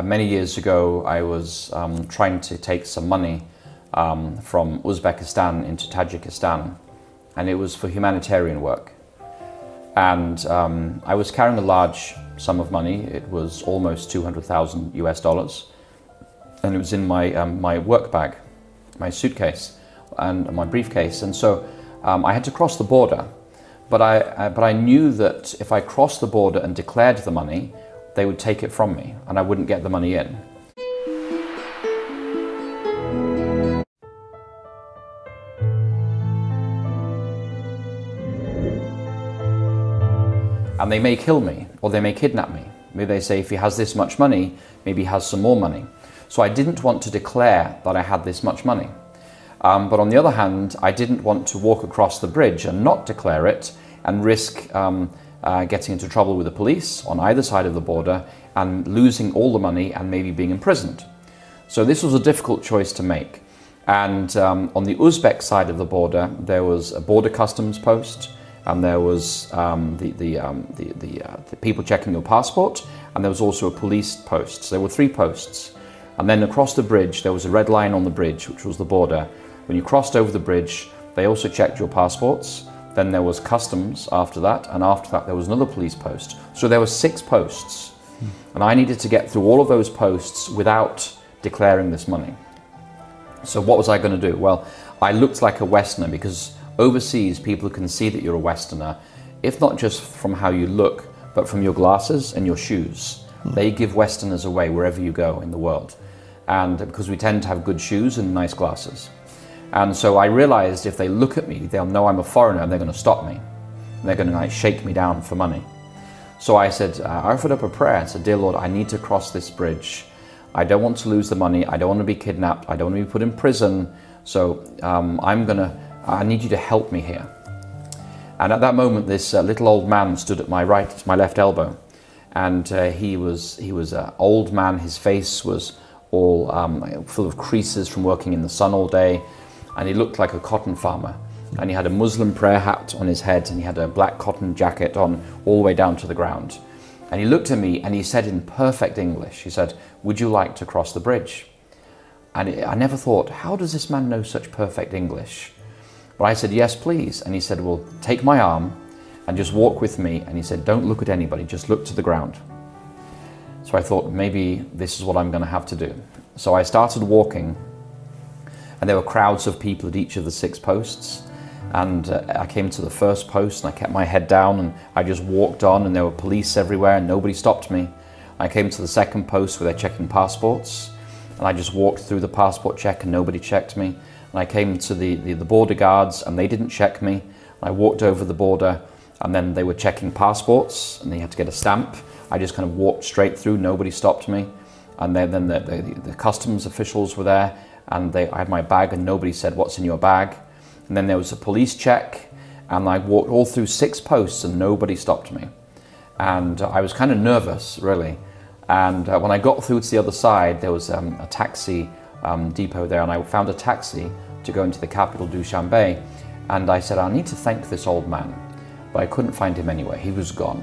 many years ago, I was trying to take some money from Uzbekistan into Tajikistan, and it was for humanitarian work. And I was carrying a large sum of money. It was almost 200,000 US dollars, and it was in my my work bag, my suitcase, and my briefcase. And so I had to cross the border, but I knew that if I crossed the border and declared the money, they would take it from me, and I wouldn't get the money in. And they may kill me, or they may kidnap me. Maybe they say if he has this much money, maybe he has some more money. So I didn't want to declare that I had this much money. But on the other hand, I didn't want to walk across the bridge and not declare it and risk getting into trouble with the police on either side of the border and losing all the money and maybe being imprisoned. So this was a difficult choice to make. And on the Uzbek side of the border, there was a border customs post, and there was the people checking your passport, and there was also a police post. So there were 3 posts. And then across the bridge, there was a red line on the bridge, which was the border. When you crossed over the bridge, they also checked your passports. Then there was customs after that, and after that there was another police post. So there were 6 posts, and I needed to get through all of those posts without declaring this money. So what was I going to do? Well, I looked like a Westerner, because overseas people can see that you're a Westerner, if not just from how you look, but from your glasses and your shoes. They give Westerners away wherever you go in the world, and because we tend to have good shoes and nice glasses. And so I realized if they look at me, they'll know I'm a foreigner and they're going to stop me. They're going to like shake me down for money. So I said, I offered up a prayer and said, "Dear Lord, I need to cross this bridge. I don't want to lose the money. I don't want to be kidnapped. I don't want to be put in prison. So I need you to help me here." And at that moment, this little old man stood at my left elbow. And he was an old man. His face was all full of creases from working in the sun all day. And he looked like a cotton farmer. And he had a Muslim prayer hat on his head, and he had a black cotton jacket on all the way down to the ground. And he looked at me and he said in perfect English, he said, "Would you like to cross the bridge?" And I never thought, how does this man know such perfect English? But I said, "Yes, please." And he said, "Well, take my arm and just walk with me." And he said, "Don't look at anybody, just look to the ground." So I thought, maybe this is what I'm going to have to do. So I started walking, and there were crowds of people at each of the 6 posts. And I came to the first post, and I kept my head down, and I just walked on, and there were police everywhere, and nobody stopped me. I came to the second post where they're checking passports, and I just walked through the passport check, and nobody checked me. And I came to the border guards, and they didn't check me. I walked over the border, and then they were checking passports, and they had to get a stamp. I just kind of walked straight through, nobody stopped me. And then the customs officials were there, and I had my bag, and nobody said, "What's in your bag?" And then there was a police check, and I walked all through 6 posts, and nobody stopped me. And I was kind of nervous, really. And when I got through to the other side, there was a taxi depot there, and I found a taxi to go into the capital, Dushanbe. And I said, "I need to thank this old man." But I couldn't find him anywhere. He was gone.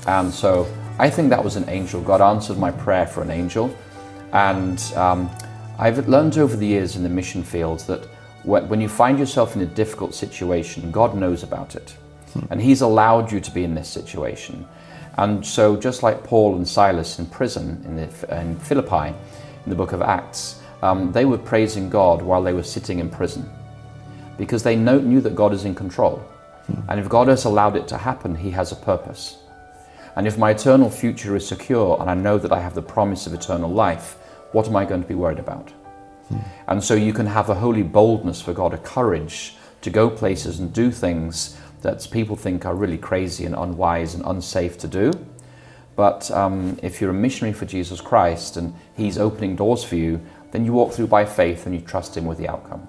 And so I think that was an angel. God answered my prayer for an angel. And I've learned over the years in the mission field that when you find yourself in a difficult situation, God knows about it. And He's allowed you to be in this situation. And so just like Paul and Silas in prison in Philippi, in the book of Acts, they were praising God while they were sitting in prison, because they knew that God is in control. And if God has allowed it to happen, He has a purpose. And if my eternal future is secure, and I know that I have the promise of eternal life, what am I going to be worried about? And so you can have a holy boldness for God, a courage to go places and do things that people think are really crazy and unwise and unsafe to do. But if you're a missionary for Jesus Christ and He's opening doors for you, then you walk through by faith and you trust Him with the outcome.